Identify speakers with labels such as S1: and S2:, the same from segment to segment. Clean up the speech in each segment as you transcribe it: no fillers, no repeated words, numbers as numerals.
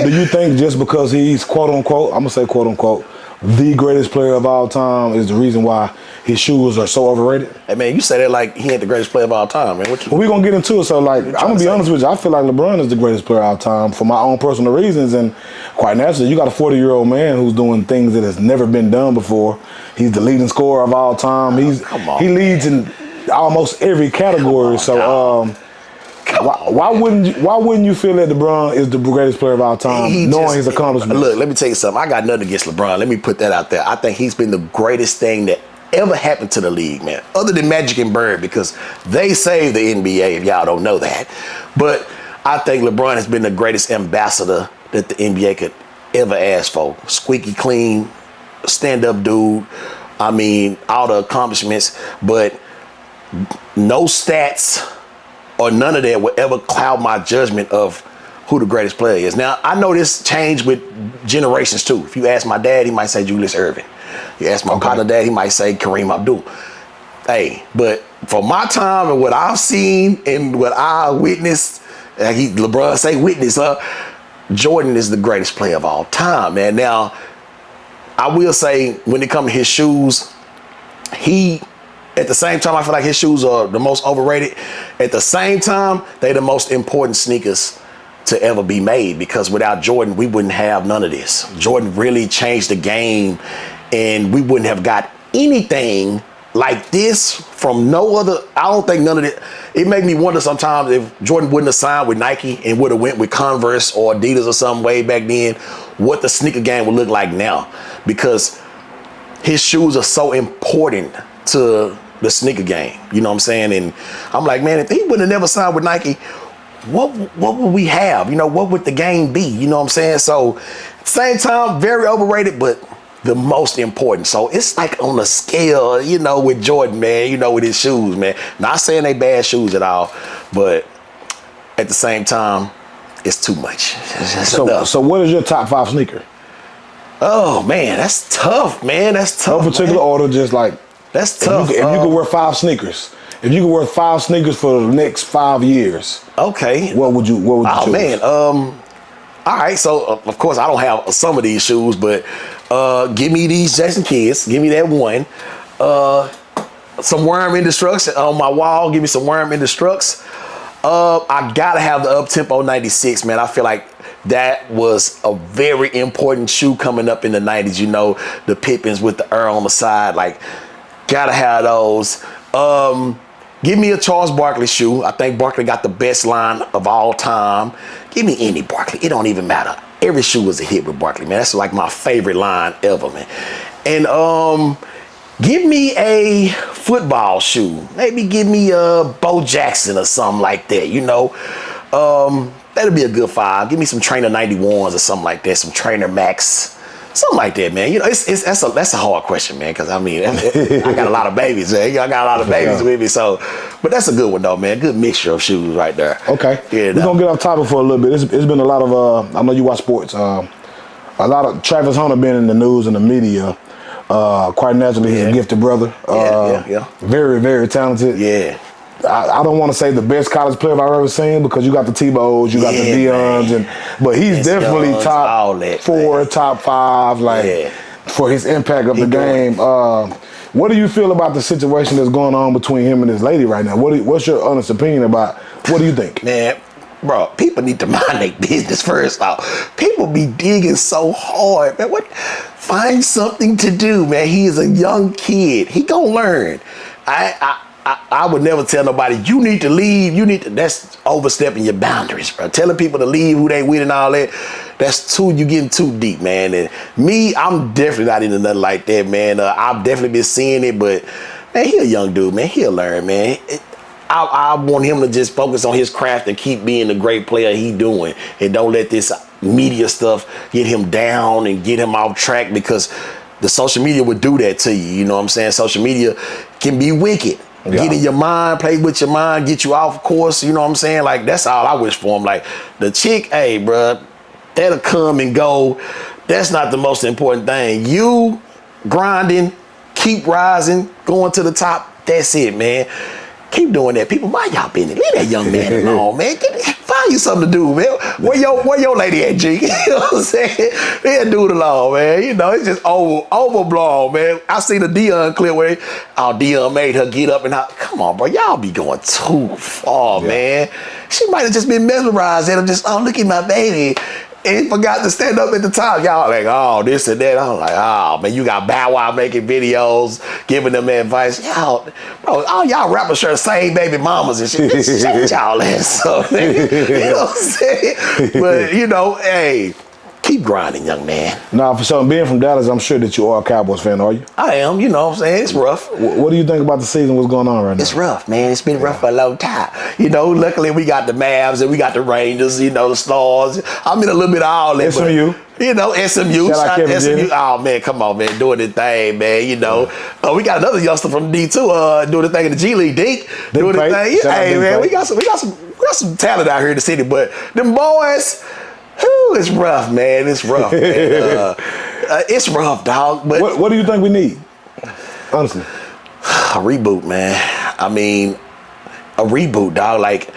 S1: man.
S2: Do you think just because he's quote unquote, I'm gonna say quote unquote, the greatest player of all time is the reason why his shoes are so overrated?
S1: Hey man, you say that like he ain't the greatest player of all time, man.
S2: Well, we're gonna get into it. So like I'm gonna be honest with you, I feel like LeBron is the greatest player of all time for my own personal reasons, and quite naturally, you got a 40-year-old man who's doing things that has never been done before. He's the leading scorer of all time. He leads in almost every category. Why wouldn't you feel that LeBron is the greatest player of all time, knowing his accomplishments?
S1: Look, let me tell you something. I got nothing against LeBron. Let me put that out there. I think he's been the greatest thing that ever happened to the league, man. Other than Magic and Bird, because they saved the NBA, if y'all don't know that. But I think LeBron has been the greatest ambassador that the NBA could ever ask for. Squeaky clean, stand-up dude. I mean, all the accomplishments, but no stats or none of that will ever cloud my judgment of who the greatest player is. Now, I know this changed with generations too. If you ask my dad, he might say Julius Erving. You ask my partner dad, he might say Kareem Abdul. Hey, but for my time and what I've seen and what I witnessed, LeBron say witness, Jordan is the greatest player of all time, man. Now, I will say when it comes to his shoes, at the same time, I feel like his shoes are the most overrated. At the same time, they're the most important sneakers to ever be made, because without Jordan, we wouldn't have none of this. Jordan really changed the game, and we wouldn't have got anything like this from no other. I don't think none of it. It made me wonder sometimes if Jordan wouldn't have signed with Nike and would have went with Converse or Adidas or something way back then, what the sneaker game would look like now, because his shoes are so important to the sneaker game, you know what I'm saying? And I'm like, man, if he would have never signed with Nike, what would we have? You know, what would the game be? You know what I'm saying? So, same time, very overrated, but the most important. So it's like on a scale, you know, with Jordan, man, you know, with his shoes, man. Not saying they bad shoes at all, but at the same time, it's too much.
S2: So what is your top 5 sneaker?
S1: Oh man, that's tough, man. That's tough.
S2: No particular order, just like.
S1: That's tough.
S2: If you could wear 5 sneakers, if you could wear 5 sneakers for the next 5 years,
S1: okay,
S2: what would you choose?
S1: Oh man, all right. So of course I don't have some of these shoes, but give me these Jason Kidds. Give me that one. Some Worm Indestructs on my wall. Give me some Worm Indestructs. I gotta have the Up Tempo 96, man. I feel like that was a very important shoe coming up in the 90s. You know, the Pippins with the Earl on the side, like. Gotta have those. Give me a Charles Barkley shoe. I think Barkley got the best line of all time. Give me any Barkley. It don't even matter. Every shoe was a hit with Barkley, man. That's like my favorite line ever, man. And give me a football shoe. Maybe give me a Bo Jackson or something like that, you know. That'll be a good 5. Give me some Trainer 91s or something like that. Some Trainer Max. Something like that, man. You know, that's a hard question, man. Because I mean, I got a lot of babies, man. I got a lot of babies with me, so. But that's a good one, though, man. Good mixture of shoes right there.
S2: Okay. Yeah, we're gonna get off topic for a little bit. It's been a lot of. I know you watch sports. A lot of Travis Hunter been in the news and the media. Quite naturally, he's a gifted brother.
S1: Yeah.
S2: Very, very talented.
S1: Yeah.
S2: I don't want to say the best college player I've ever seen, because you got the Tebows, you got the Deions, but he's definitely top 4, top 5, like for his impact of the game. What do you feel about the situation that's going on between him and his lady right now? What's your honest opinion about? What do you think,
S1: man? Bro, people need to mind their business first off. People be digging so hard, man. Find something to do, man. He is a young kid. He gonna learn. I would never tell nobody, you need to leave, that's overstepping your boundaries, bro. Telling people to leave who they with and all that, you getting too deep, man. And me, I'm definitely not into nothing like that, man. I've definitely been seeing it, but man, he a young dude, man. He'll learn, man. I want him to just focus on his craft and keep being the great player he doing, and don't let this media stuff get him down and get him off track, because the social media would do that to you. You know what I'm saying? Social media can be wicked. Yeah. Get in your mind, play with your mind, get you off course. You know what I'm saying? Like, that's all I wish for him. Like, the chick, hey, bro, that'll come and go. That's not the most important thing. You grinding, keep rising, going to the top. That's it, man. Keep doing that. People, mind y'all business. Leave that young man alone, man. Find Find you something to do, man. Where your lady at, G? You know what I'm saying? Yeah, do it alone, man. You know, it's just overblown, man. I seen the Deion clip where Deion made her get up and come on, bro. Y'all be going too far, man. She might have just been mesmerized and just, look at my baby. And forgot to stand up at the top. Y'all like, this and that. I'm like, man, you got Bow Wow making videos, giving them advice. Y'all, bro, all y'all rappers share the same baby mamas and shit. Shut y'all ass up, man. You know what I'm saying? But, hey, keep grinding, young man.
S2: Now, for something, being from Dallas, I'm sure that you are a Cowboys fan, are you?
S1: I am, you know what I'm saying? It's rough.
S2: What do you think about the season? What's going on right now?
S1: It's rough, man. It's been rough for a long time. Luckily we got the Mavs and we got the Rangers, the Stars. I'm in a little bit of all that.
S2: SMU.
S1: SMU.
S2: Shout out Kevin
S1: SMU.
S2: Jenny.
S1: Oh, man, come on, man. Doing the thing, man. We got another youngster from D2 doing the thing in the G League. Dink doing the thing. Hey, man, we got some talent out here in the city, but them boys, it's rough, man. It's rough, man. It's rough, dog. But
S2: what do you think we need? Honestly.
S1: A reboot, man. I mean, a reboot, dog. Like,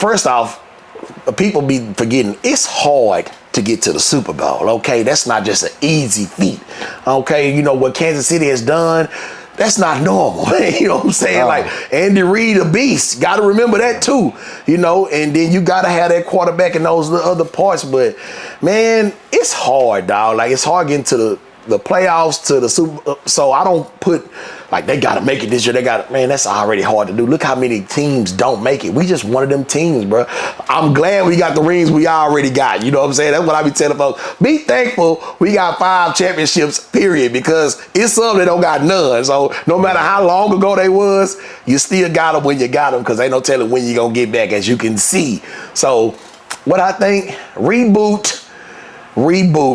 S1: first off, people be forgetting it's hard to get to the Super Bowl, okay? That's not just an easy feat, okay? What Kansas City has done, that's not normal. You know what I'm saying? Like, Andy Reid, a beast. Got to remember that too, and then you got to have that quarterback in those other parts. But, man, it's hard, dog. Like, it's hard getting to the playoffs, to the Super. So I don't put, like, they got to make it this year. Man, that's already hard to do. Look how many teams don't make it. We just one of them teams, bro. I'm glad we got the rings we already got. You know what I'm saying? That's what I be telling folks. Be thankful we got 5 championships, period, because it's some that don't got none. So no matter how long ago they was, you still got them when you got them, because ain't no telling when you're going to get back, as you can see. So what I think, reboot,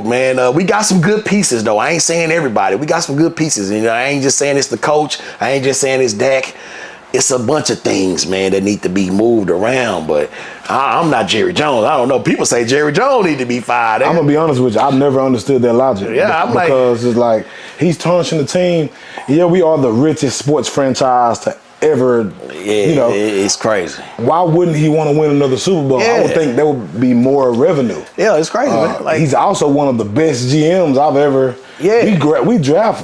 S1: man. We got some good pieces, though. I ain't saying everybody. We got some good pieces. I ain't just saying it's the coach. I ain't just saying it's Dak. It's a bunch of things, man, that need to be moved around. But I'm not Jerry Jones. I don't know. People say Jerry Jones need to be fired.
S2: I'm going to be honest with you. I've never understood that logic.
S1: Yeah,
S2: because it's like he's tarnishing the team. Yeah, we are the richest sports franchise to ever,
S1: it's crazy.
S2: Why wouldn't he want to win another Super Bowl? I would think there would be more revenue.
S1: Yeah, it's crazy, man. Like,
S2: he's also one of the best GMs I've ever. Yeah, we draft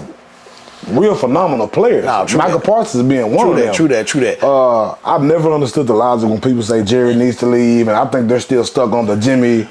S2: real phenomenal players. Michael Parsons being one of them.
S1: True that.
S2: I've never understood the logic when people say Jerry needs to leave, and I think they're still stuck on the Jimmy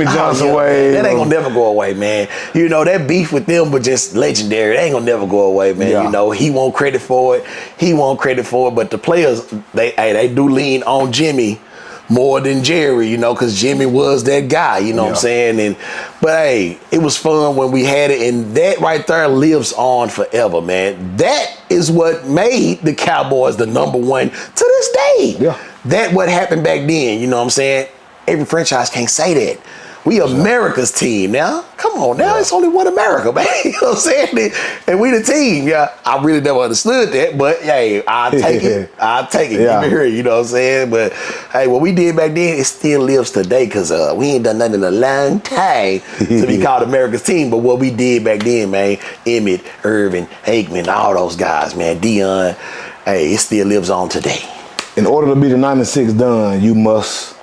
S2: Johnson way.
S1: That ain't gonna never go away, man. That beef with them was just legendary. It ain't gonna never go away, man.
S2: Yeah.
S1: He won't credit for it. But the players, they do lean on Jimmy more than Jerry, because Jimmy was that guy, what I'm saying? But hey, it was fun when we had it, and that right there lives on forever, man. That is what made the Cowboys the #1 to this day.
S2: Yeah.
S1: That what happened back then, you know what I'm saying? Every franchise can't say that. We America's team now. Come on now, it's only one America, man. You know what I'm saying? And we the team. Yeah, I really never understood that, but hey, I'll take it. I'll take it.
S2: Yeah.
S1: Give me here, you know what I'm saying? But hey, what we did back then, it still lives today, because we ain't done nothing in a long time to be called America's team. But what we did back then, man, Emmett, Irvin, Aikman, all those guys, man, Deion, hey, it still lives on today.
S2: In order to be the 96 done, you must...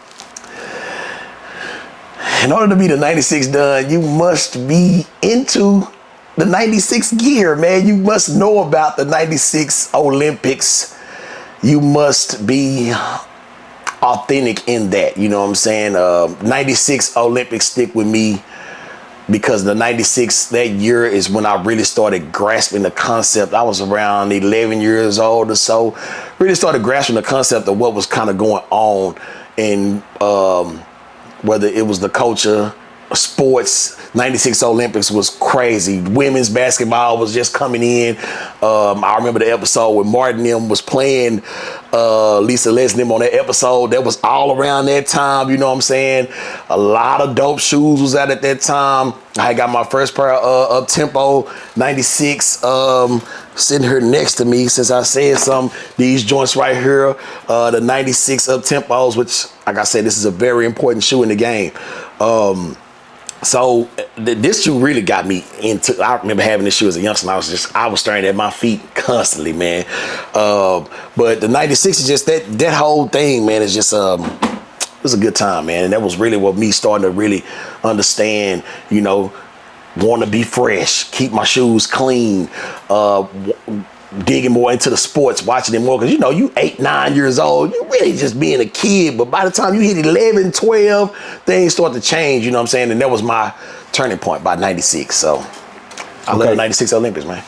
S1: In order to be the 96 done, you must be into the 96 gear, man. You must know about the 96 Olympics. You must be authentic in that, you know what I'm saying? 96 Olympics stick with me because the 96, that year is when I really started grasping the concept. I was around 11 years old or so. Really started grasping the concept of what was kind of going on in whether it was the culture, sports. 96 Olympics was crazy. Women's basketball was just coming in. I remember the episode when Martin M was playing Lisa Leslie on that episode. That was all around that time, you know what I'm saying? A lot of dope shoes was out at that time. I got my first pair of up-tempo 96 sitting here next to me since I said some. These joints right here, the 96 up-tempos, which, like I said, this is a very important shoe in the game. So this shoe really got me into. I remember having this shoe as a youngster. I was staring at my feet constantly, man. But the 96 is just that whole thing, man. Is just was a good time, man. And that was really what me starting to really understand, you know, want to be fresh, keep my shoes clean, digging more into the sports, watching it more. Because, you know, you 8, 9 years old, you really just being a kid. But by the time you hit 11, 12, things start to change, you know what I'm saying? And that was my turning point by 96. So I love the 96 Olympics, man.